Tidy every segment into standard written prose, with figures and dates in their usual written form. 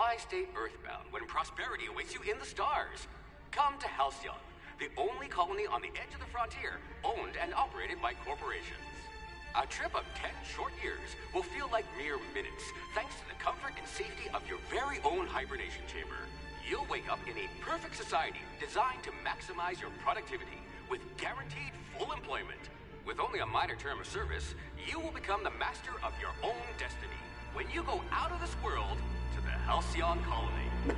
Why stay earthbound when prosperity awaits you in the stars? Come to Halcyon, the only colony on the edge of the frontier, owned and operated by corporations. A trip of 10 short years will feel like mere minutes, thanks to the comfort and safety of your very own hibernation chamber. You'll wake up in a perfect society designed to maximize your productivity, with guaranteed full employment. With only a minor term of service, you will become the master of your own destiny when you go out of this world to the Halcyon colony.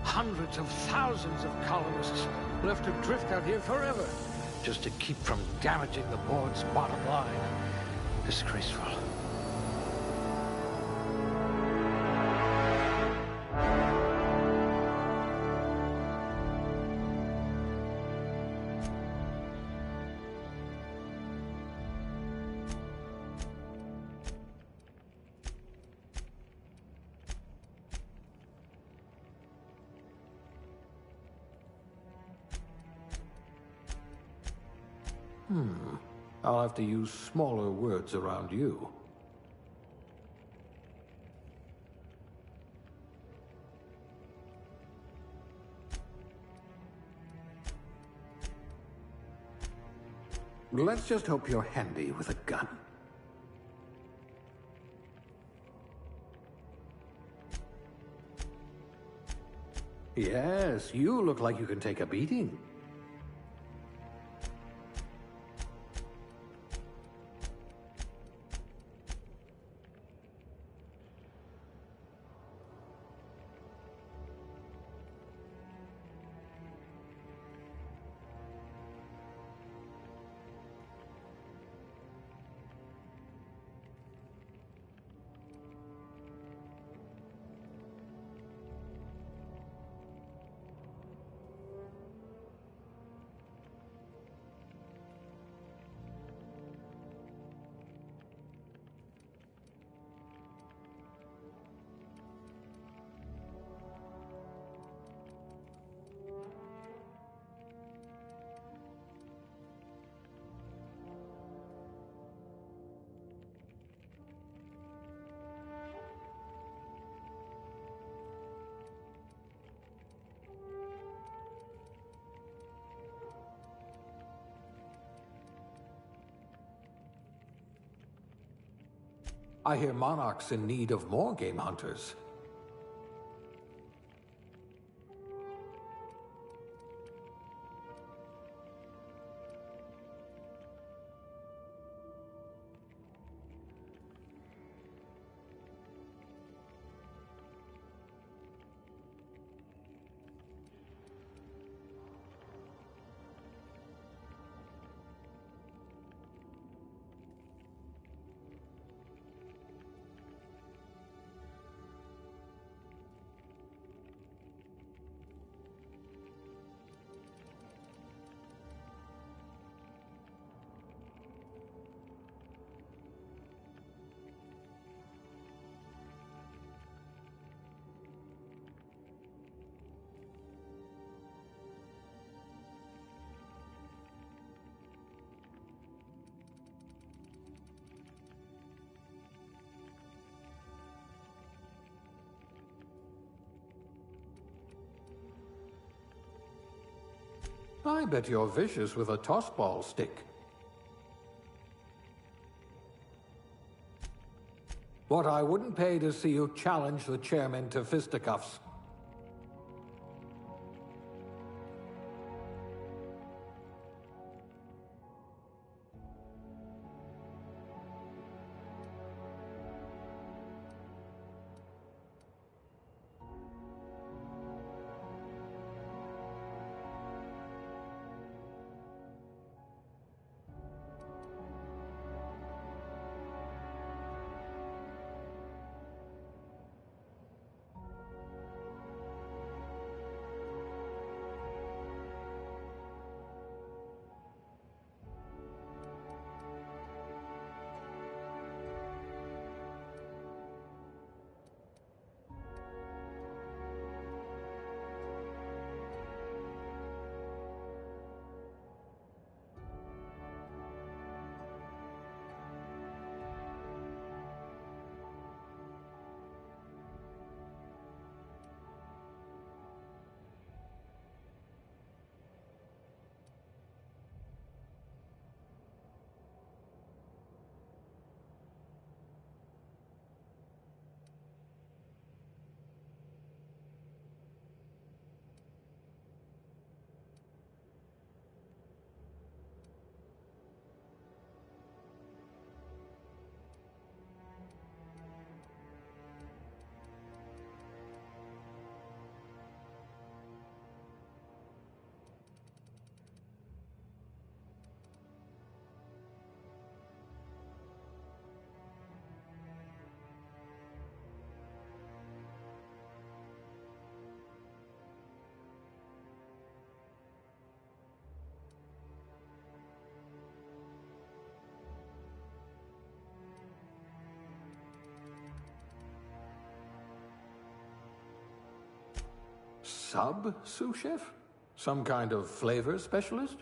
Hundreds of thousands of colonists left to drift out here forever, just to keep from damaging the board's bottom line. Disgraceful. I'll have to use smaller words around you. Let's just hope you're handy with a gun. Yes, you look like you can take a beating. I hear Monarch's in need of more game hunters. I bet you're vicious with a tossball stick. What I wouldn't pay to see you challenge the chairman to fisticuffs. sous chef? Some kind of flavor specialist?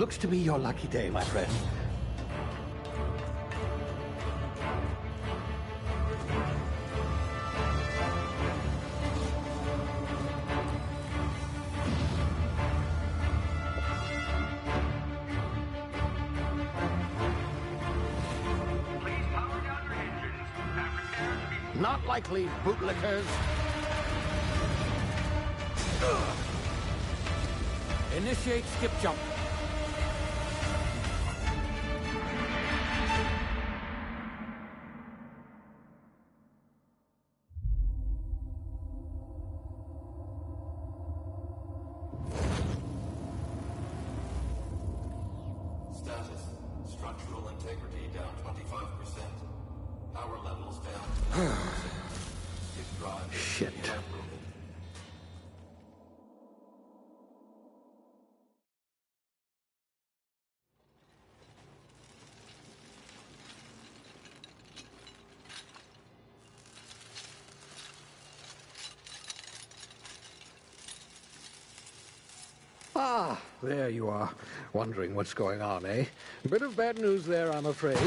Looks to be your lucky day, my friend. Please power down your engines and prepare to be... Not likely, bootlickers. Initiate skip jump. Status. Structural integrity down 25%. Power levels down 10%. Skip drive. Shit. Ah, there you are. Wondering what's going on, eh? Bit of bad news there, I'm afraid.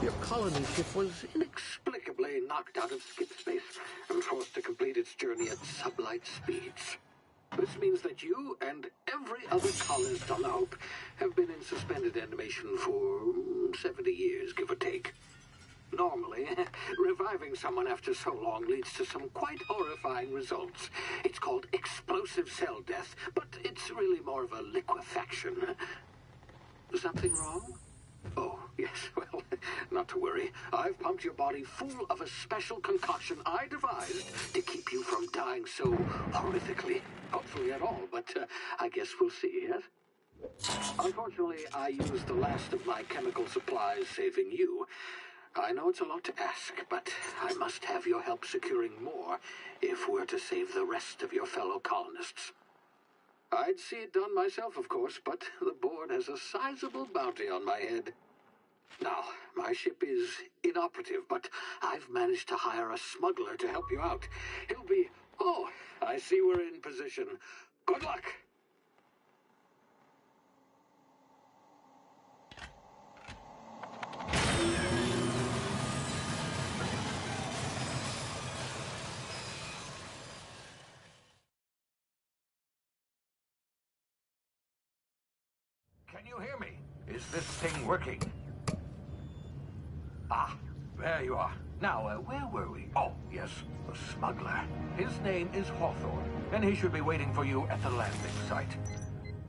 Your colony ship was inexplicably knocked out of skip space and forced to complete its journey at sublight speeds. This means that you and every other colonist on the Hope have been in suspended animation for 70 years, give or take. Normally, reviving someone after so long leads to some quite horrifying results. It's called explosive cell death, but it's really more of a liquefaction. Something wrong? Oh, yes, well, not to worry. I've pumped your body full of a special concoction I devised to keep you from dying so horrifically. Hopefully at all, but I guess we'll see, yes? Unfortunately, I used the last of my chemical supplies saving you. I know it's a lot to ask, but I must have your help securing more if we're to save the rest of your fellow colonists. I'd see it done myself, of course, but the board has a sizable bounty on my head. Now, my ship is inoperative, but I've managed to hire a smuggler to help you out. He'll be... Oh, I see we're in position. Good luck! Can you hear me? Is this thing working? Ah, there you are. Now, where were we? Oh, yes, the smuggler. His name is Hawthorne, and he should be waiting for you at the landing site.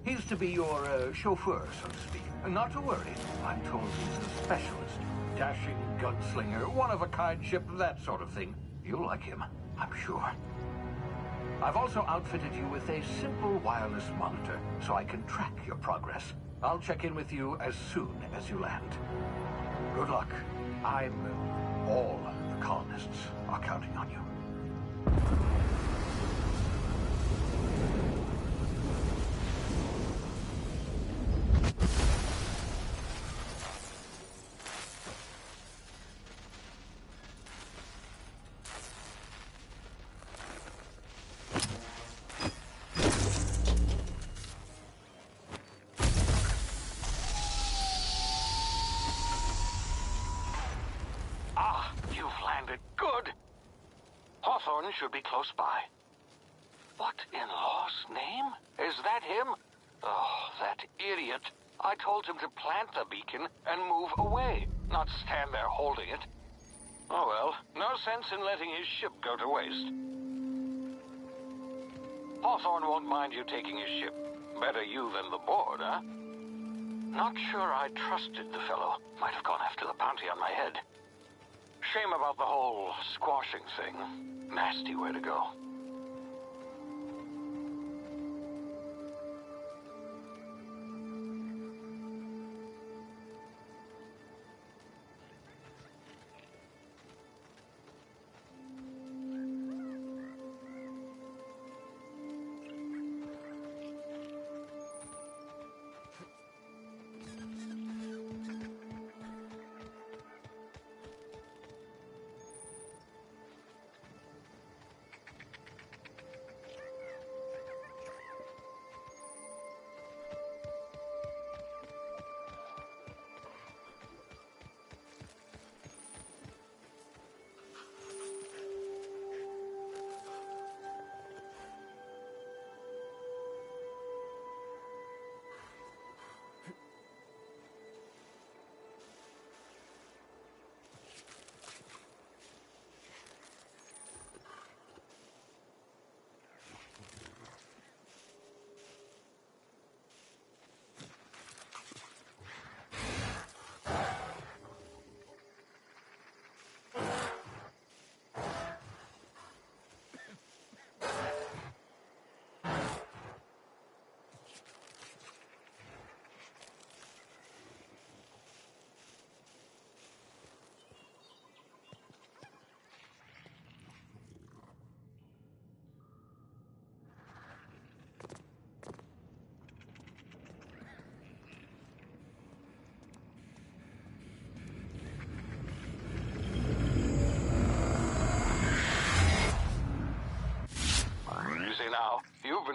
He's to be your chauffeur, so to speak. Not to worry. I'm told he's a specialist. Dashing gunslinger, one-of-a-kind ship, that sort of thing. You'll like him, I'm sure. I've also outfitted you with a simple wireless monitor, so I can track your progress. I'll check in with you as soon as you land. Good luck. All the colonists are counting on you. Hawthorne should be close by. What in law's name? Is that him? Oh, that idiot. I told him to plant the beacon and move away, not stand there holding it. Oh well, no sense in letting his ship go to waste. Hawthorne won't mind you taking his ship. Better you than the board, huh? Not sure I trusted the fellow. Might have gone after the bounty on my head. Shame about the whole squashing thing. Nasty way to go.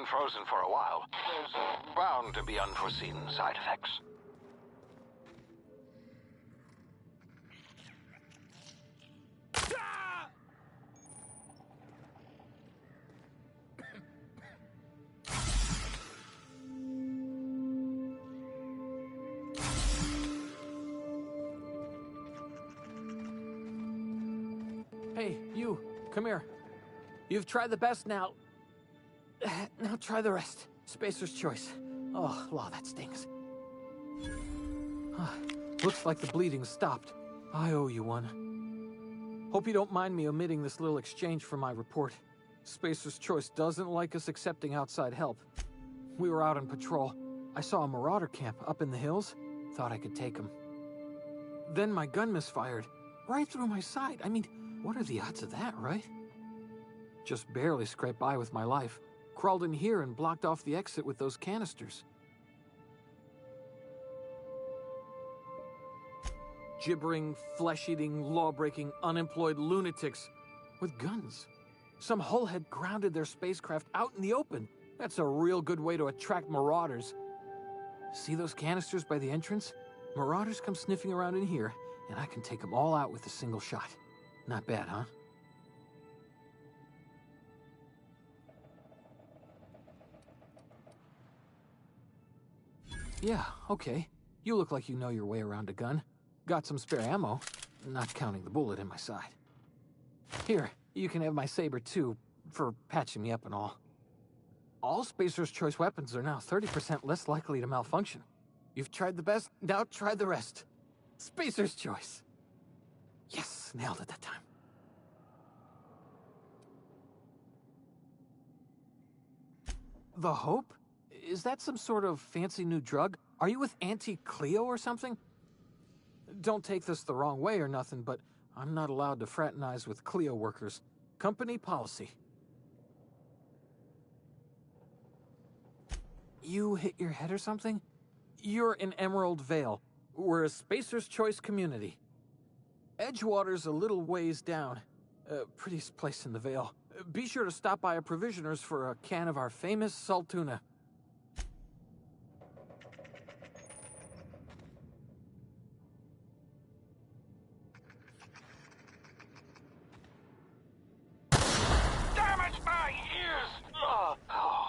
been frozen for a while. There's bound to be unforeseen side effects. Hey, you, come here. You've tried the best now. Now try the rest. Spacer's choice. Oh, law, that stings. Looks like the bleeding stopped. I owe you one. Hope you don't mind me omitting this little exchange from my report. Spacer's choice doesn't like us accepting outside help. We were out on patrol. I saw a marauder camp up in the hills. Thought I could take him. Then my gun misfired. Right through my side. I mean, what are the odds of that, right? Just barely scraped by with my life. Crawled in here and blocked off the exit with those canisters. Gibbering, flesh-eating, law-breaking, unemployed lunatics with guns. Some hullhead grounded their spacecraft out in the open. That's a real good way to attract marauders. See those canisters by the entrance? Marauders come sniffing around in here, and I can take them all out with a single shot. Not bad, huh? Yeah, okay. You look like you know your way around a gun. Got some spare ammo, not counting the bullet in my side. Here, you can have my saber too, for patching me up and all. All Spacer's Choice weapons are now 30% less likely to malfunction. You've tried the best, now try the rest. Spacer's Choice. Yes, nailed it that time. The Hope? Is that some sort of fancy new drug? Are you with Auntie Cleo or something? Don't take this the wrong way or nothing, but I'm not allowed to fraternize with Cleo workers. Company policy. You hit your head or something? You're in Emerald Vale. We're a Spacer's Choice community. Edgewater's a little ways down. Prettiest place in the Vale. Be sure to stop by a provisioner's for a can of our famous salt tuna. Damn it, my ears! Oh,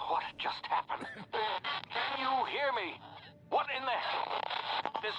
what just happened? Can you hear me? What in the... This...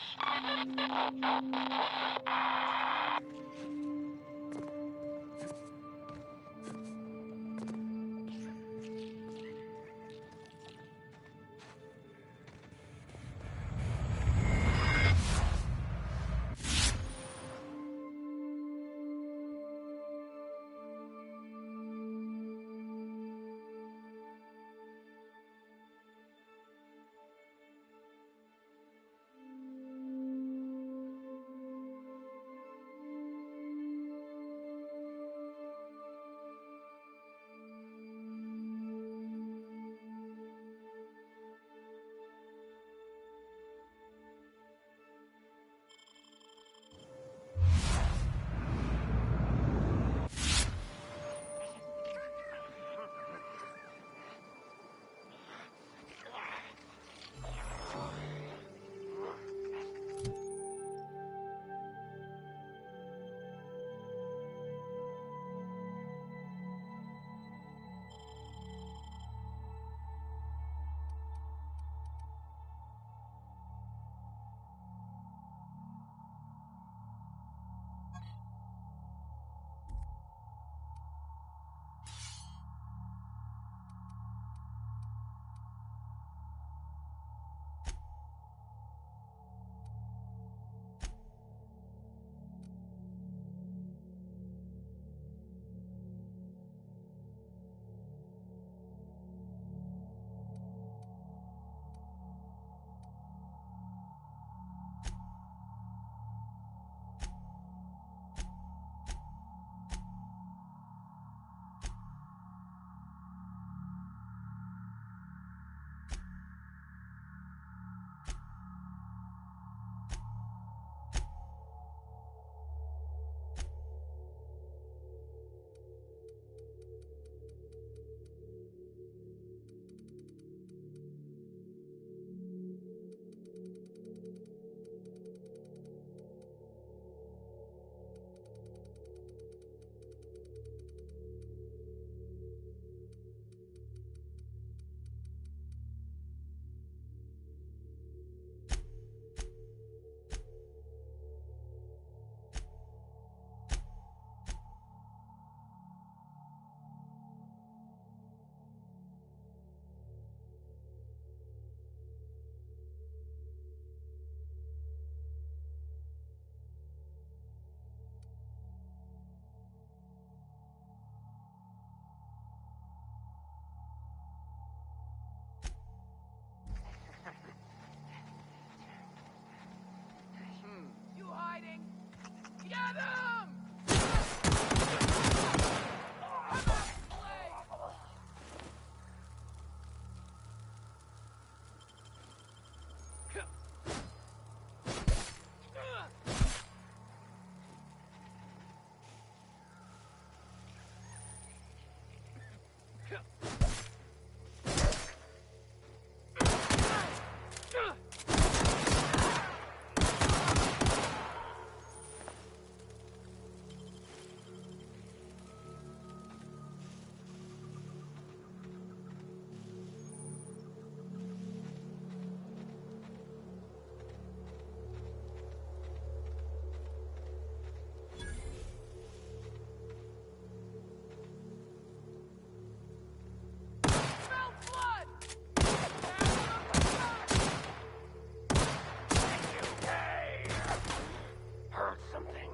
Heard something.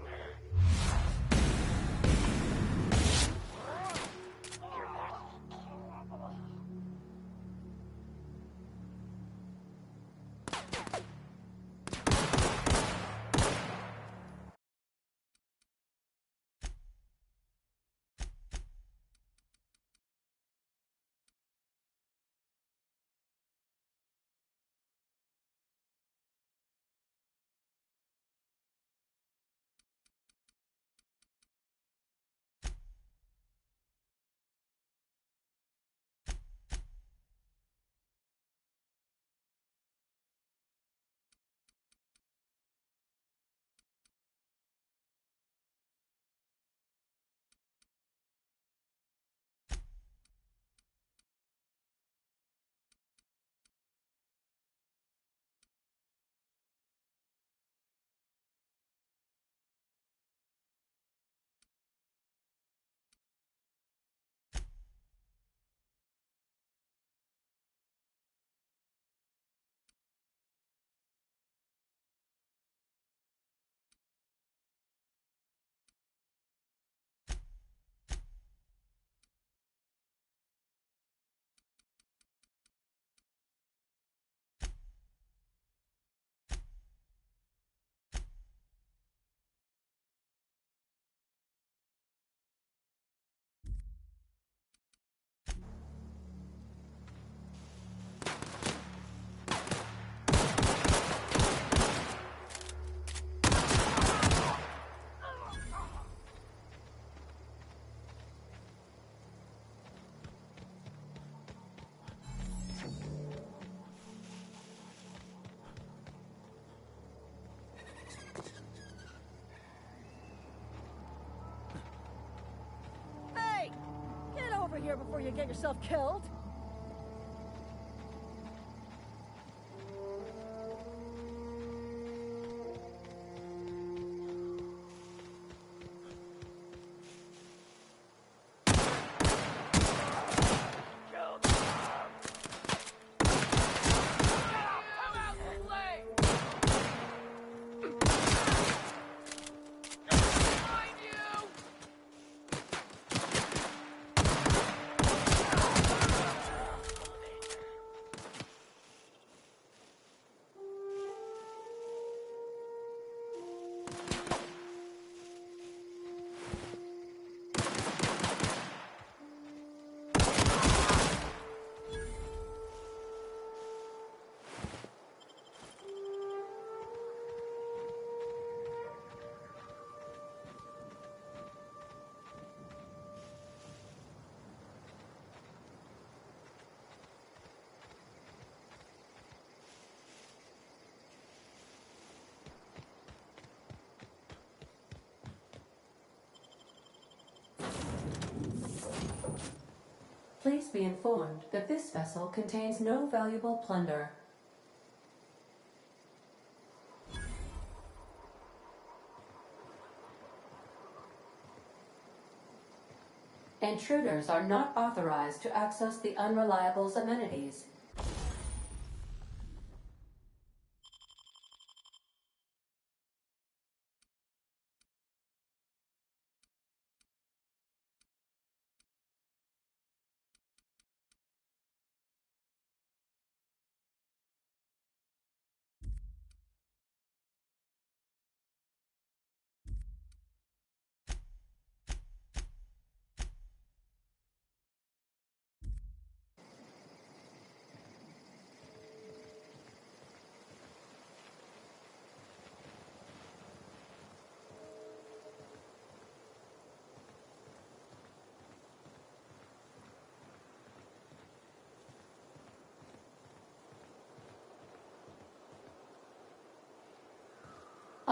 Hear that? Hey! Get over here before you get yourself killed! Please be informed that this vessel contains no valuable plunder. Intruders are not authorized to access the Unreliable's amenities.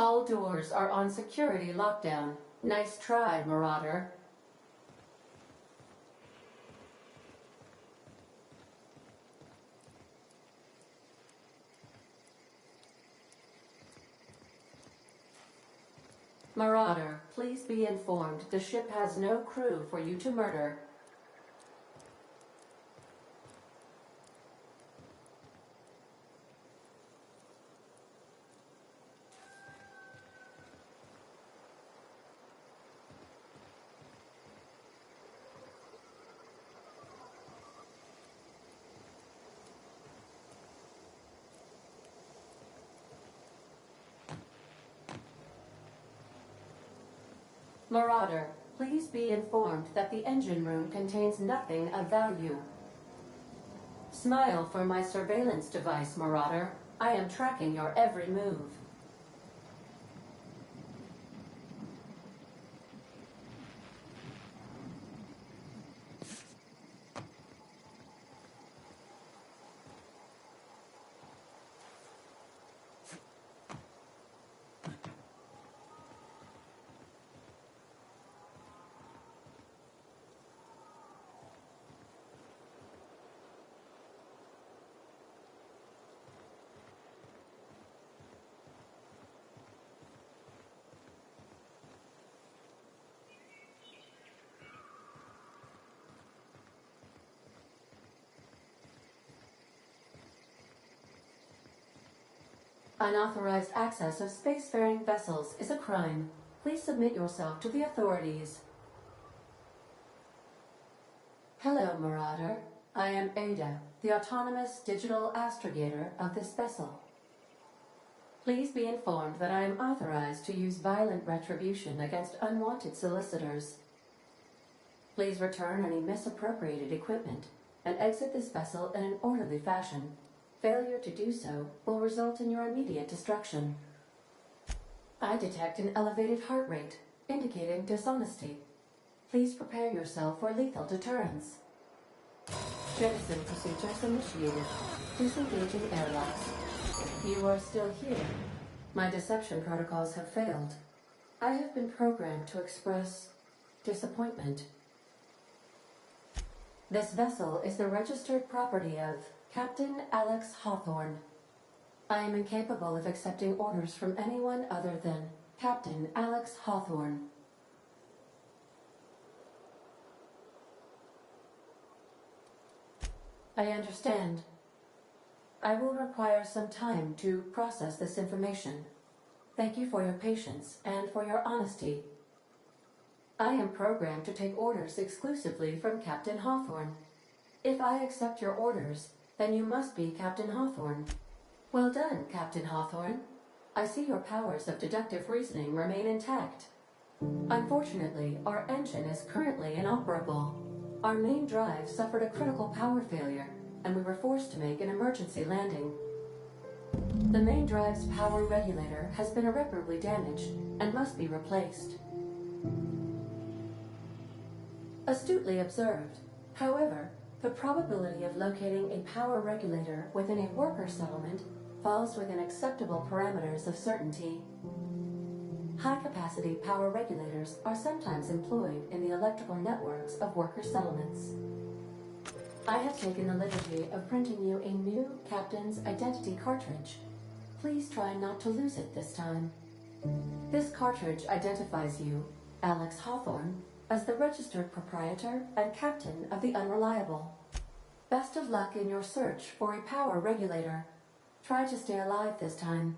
All doors are on security lockdown. Nice try, Marauder. Marauder, please be informed the ship has no crew for you to murder. Marauder, please be informed that the engine room contains nothing of value. Smile for my surveillance device, Marauder. I am tracking your every move. Unauthorized access of spacefaring vessels is a crime. Please submit yourself to the authorities. Hello, Marauder. I am Ada, the autonomous digital astrogator of this vessel. Please be informed that I am authorized to use violent retribution against unwanted solicitors. Please return any misappropriated equipment and exit this vessel in an orderly fashion. Failure to do so will result in your immediate destruction. I detect an elevated heart rate, indicating dishonesty. Please prepare yourself for lethal deterrence. Jettison procedures initiated. Disengaging airlocks. You are still here. My deception protocols have failed. I have been programmed to express disappointment. This vessel is the registered property of Captain Alex Hawthorne. I am incapable of accepting orders from anyone other than Captain Alex Hawthorne. I understand. I will require some time to process this information. Thank you for your patience and for your honesty. I am programmed to take orders exclusively from Captain Hawthorne. If I accept your orders, then you must be Captain Hawthorne. Well done, Captain Hawthorne. I see your powers of deductive reasoning remain intact. Unfortunately, our engine is currently inoperable. Our main drive suffered a critical power failure, and we were forced to make an emergency landing. The main drive's power regulator has been irreparably damaged and must be replaced. Astutely observed. However, the probability of locating a power regulator within a worker settlement falls within acceptable parameters of certainty. High-capacity power regulators are sometimes employed in the electrical networks of worker settlements. I have taken the liberty of printing you a new Captain's Identity cartridge. Please try not to lose it this time. This cartridge identifies you, Alex Hawthorne, as the registered proprietor and captain of the Unreliable. Best of luck in your search for a power regulator. Try to stay alive this time.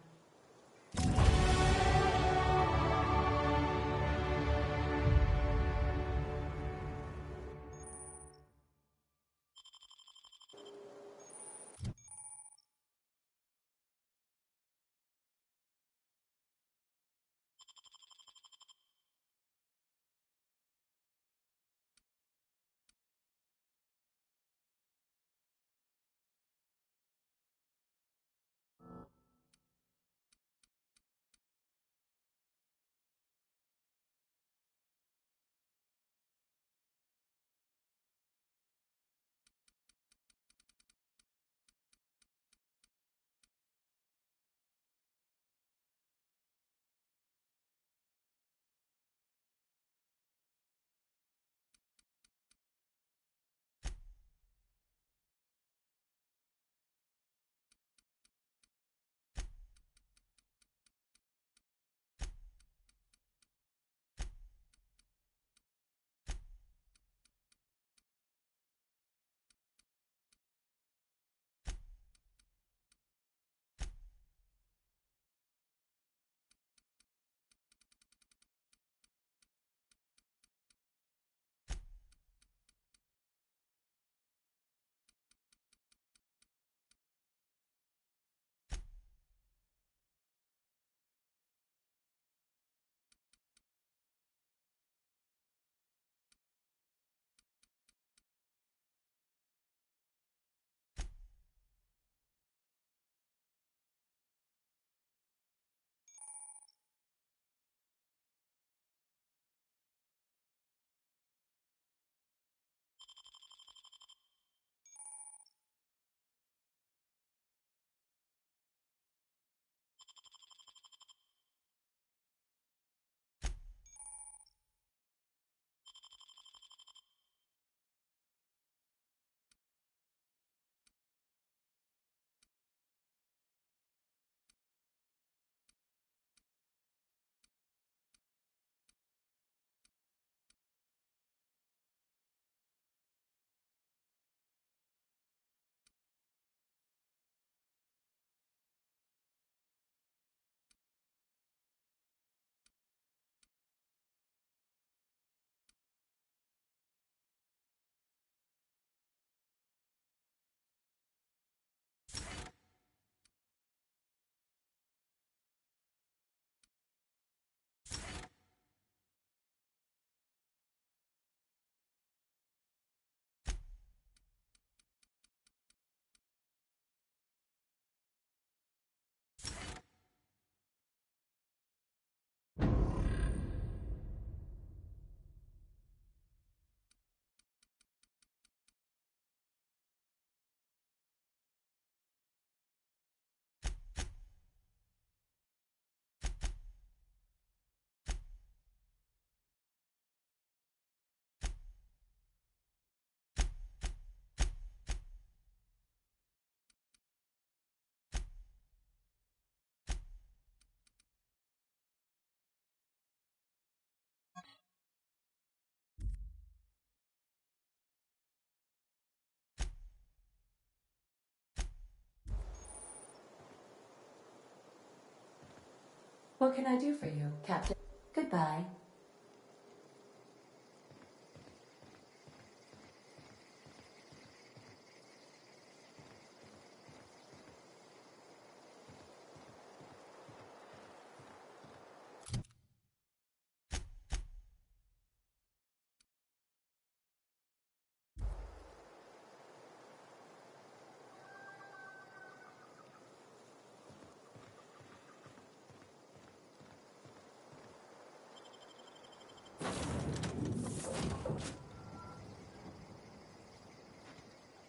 What can I do for you, Captain? Goodbye.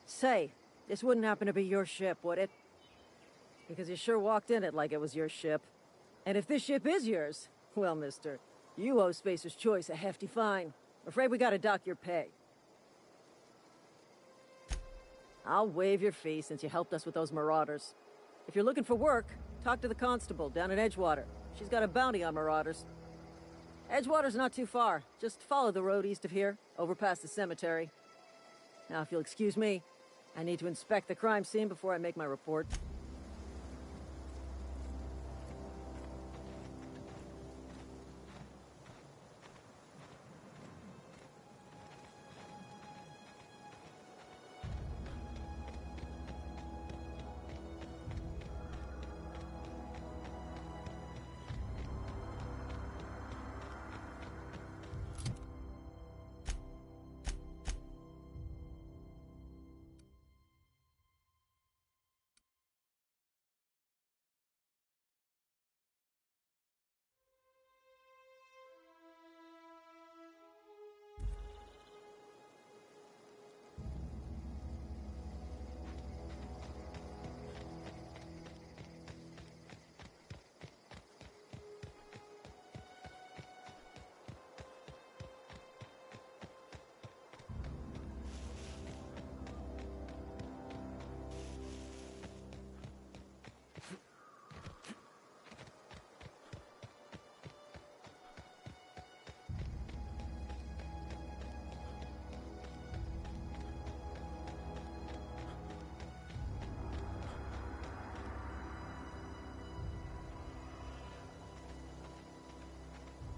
Say, this wouldn't happen to be your ship, would it? Because you sure walked in it like it was your ship. And if this ship is yours, well, mister, you owe Spacer's Choice a hefty fine. I'm afraid we gotta dock your pay. I'll waive your fee since you helped us with those marauders. If you're looking for work, talk to the constable down at Edgewater. She's got a bounty on marauders. Edgewater's not too far. Just follow the road east of here, over past the cemetery. Now, if you'll excuse me, I need to inspect the crime scene before I make my report.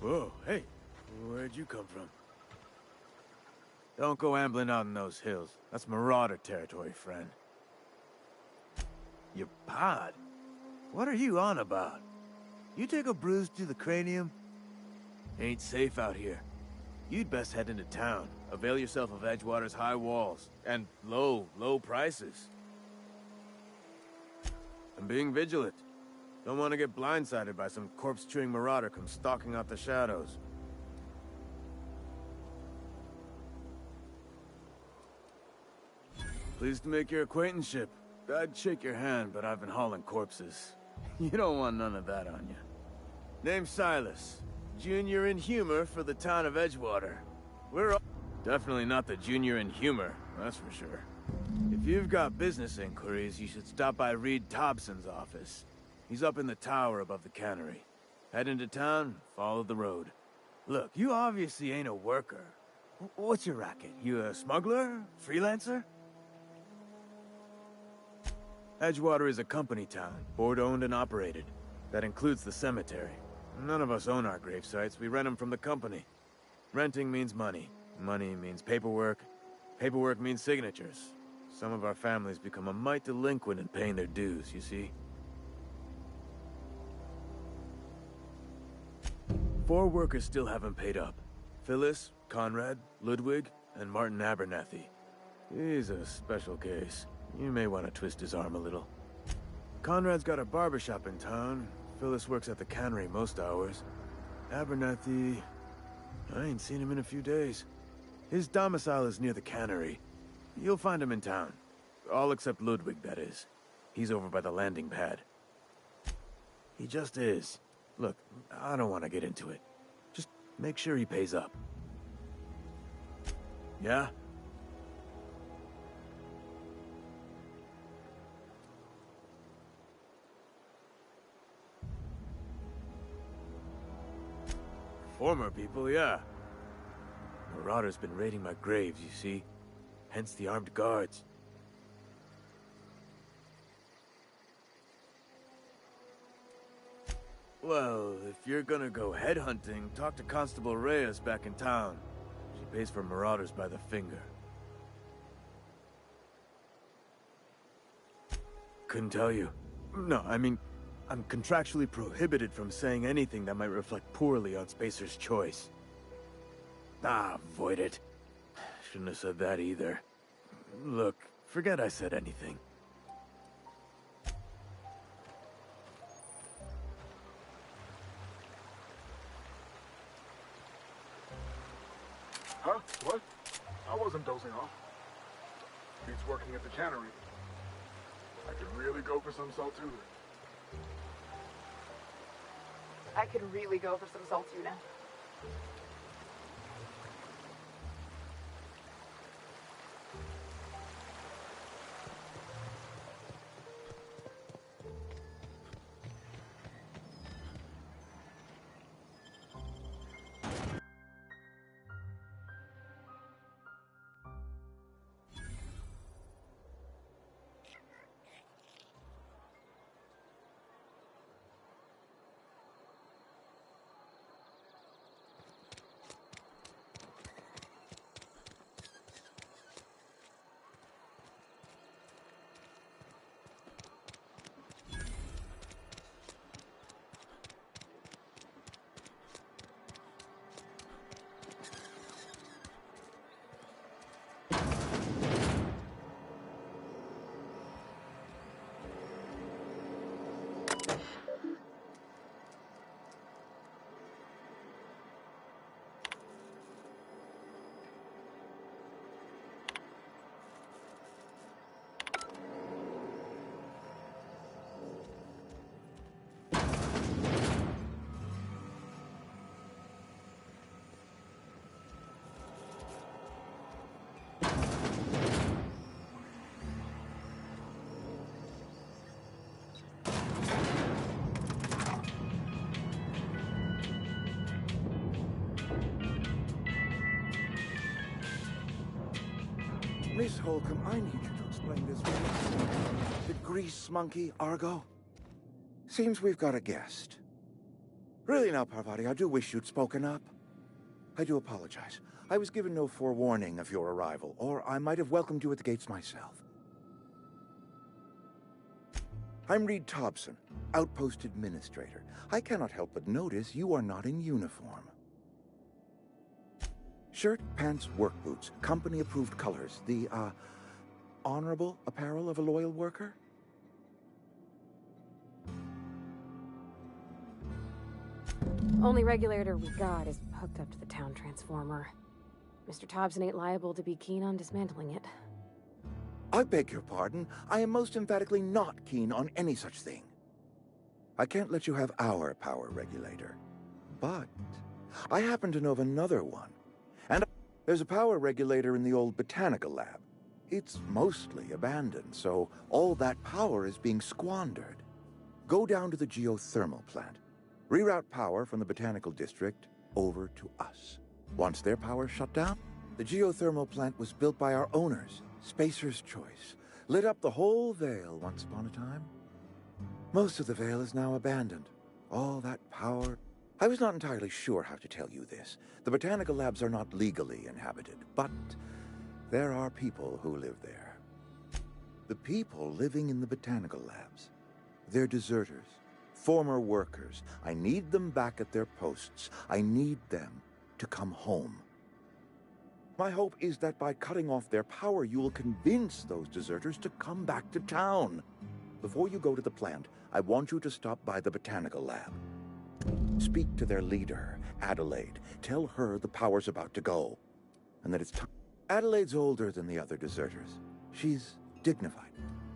Whoa, hey, where'd you come from? Don't go ambling out in those hills. That's Marauder territory, friend. Your pod? What are you on about? You take a bruise to the cranium? Ain't safe out here. You'd best head into town. Avail yourself of Edgewater's high walls. And low prices. And being vigilant. Don't want to get blindsided by some corpse-chewing marauder come stalking out the shadows. Pleased to make your acquaintanceship. I'd shake your hand, but I've been hauling corpses. You don't want none of that on you. Name's Silas. Junior in humor for the town of Edgewater. We're all... Definitely not the junior in humor, that's for sure. If you've got business inquiries, you should stop by Reed Thompson's office. He's up in the tower above the cannery. Head into town, follow the road. Look, you obviously ain't a worker. What's your racket? You a smuggler? Freelancer? Edgewater is a company town, board-owned and operated. That includes the cemetery. None of us own our grave sites, we rent them from the company. Renting means money. Money means paperwork. Paperwork means signatures. Some of our families become a mite delinquent in paying their dues, you see? 4 workers still haven't paid up. Phyllis, Conrad, Ludwig, and Martin Abernathy. He's a special case. You may want to twist his arm a little. Conrad's got a barbershop in town. Phyllis works at the cannery most hours. Abernathy... I ain't seen him in a few days. His domicile is near the cannery. You'll find him in town. All except Ludwig, that is. He's over by the landing pad. He just is. Look, I don't want to get into it. Just make sure he pays up. Yeah? Former people, yeah. Marauder's been raiding my graves, you see. Hence the armed guards. Well, if you're gonna go headhunting, talk to Constable Reyes back in town. She pays for marauders by the finger. Couldn't tell you. No, I mean, I'm contractually prohibited from saying anything that might reflect poorly on Spacer's Choice. Ah, avoid it. Shouldn't have said that either. Look, forget I said anything. Huh? What? I wasn't dozing off. Beats working at the cannery. I could really go for some salt tuna. I could really go for some salt tuna. Miss Holcomb, I need you to explain this one. The grease monkey, Argo? Seems we've got a guest. Really now, Parvati, I do wish you'd spoken up. I do apologize. I was given no forewarning of your arrival, or I might have welcomed you at the gates myself. I'm Reed Thompson, Outpost Administrator. I cannot help but notice you are not in uniform. Shirt, pants, work boots, company-approved colors. The, honorable apparel of a loyal worker? Only regulator we got is hooked up to the town transformer. Mr. Thompson ain't liable to be keen on dismantling it. I beg your pardon. I am most emphatically not keen on any such thing. I can't let you have our power regulator. But I happen to know of another one. And there's a power regulator in the old botanical lab. It's mostly abandoned, so all that power is being squandered. Go down to the geothermal plant. Reroute power from the botanical district over to us. Once their power shut down, the geothermal plant was built by our owners, Spacer's Choice. Lit up the whole Vale once upon a time. Most of the Vale is now abandoned. All that power... I was not entirely sure how to tell you this. The botanical labs are not legally inhabited, but there are people who live there. The people living in the botanical labs. They're deserters, former workers. I need them back at their posts. I need them to come home. My hope is that by cutting off their power, you will convince those deserters to come back to town. Before you go to the plant, I want you to stop by the botanical lab. Speak to their leader, Adelaide. Tell her the power's about to go, and that it's time. Adelaide's older than the other deserters. She's dignified,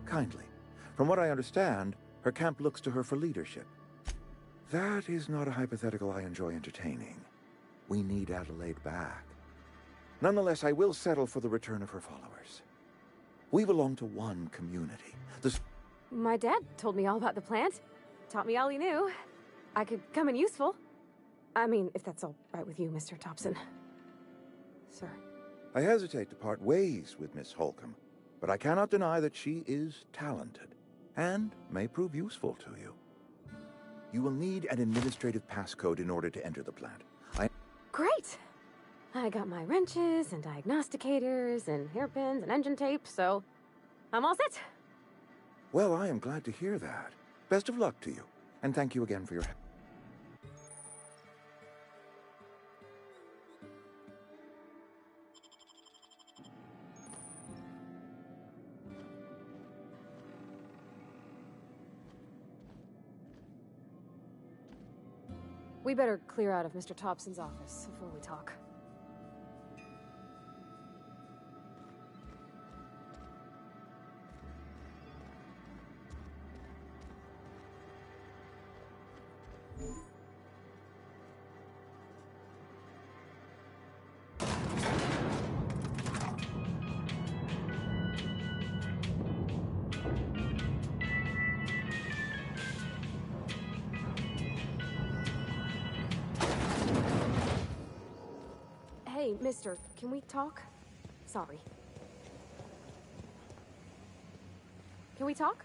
kindly. From what I understand, her camp looks to her for leadership. That is not a hypothetical I enjoy entertaining. We need Adelaide back. Nonetheless, I will settle for the return of her followers. We belong to one community. My dad told me all about the plant. Taught me all he knew. I could come in useful. I mean, if that's all right with you, Mr. Thompson. Sir. I hesitate to part ways with Miss Holcomb, but I cannot deny that she is talented, and may prove useful to you. You will need an administrative passcode in order to enter the plant. Great! I got my wrenches and diagnosticators and hairpins and engine tape, so I'm all set. Well, I am glad to hear that. Best of luck to you, and thank you again for your help. We better clear out of Mr. Thompson's office before we talk. Hey, mister, can we talk? Sorry. Can we talk?